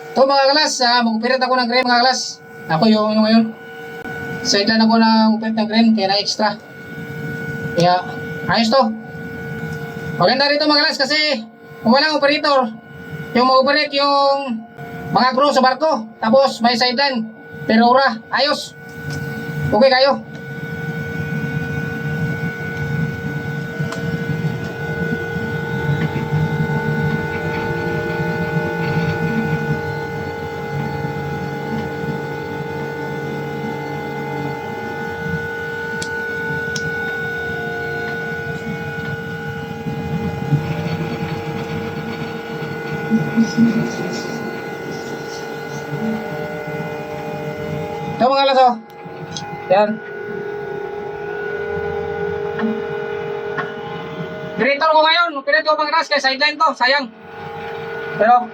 Ito mga kalas, mag-operate ako ng crane mga kalas. Ako yung ano ngayon. Sideline ako ng operate ng crane, kaya na extra. Kaya, ayos to. Maganda rito mga kalas kasi kung walang operator, yung mag-operate yung mga crew sa barko, tapos may sideline, pero ura, ayos. Okay kayo. Ito mga kalas oh. Yan. Operator ko ngayon, operator ko mga kalas, kaya sideline to, sayang. Pero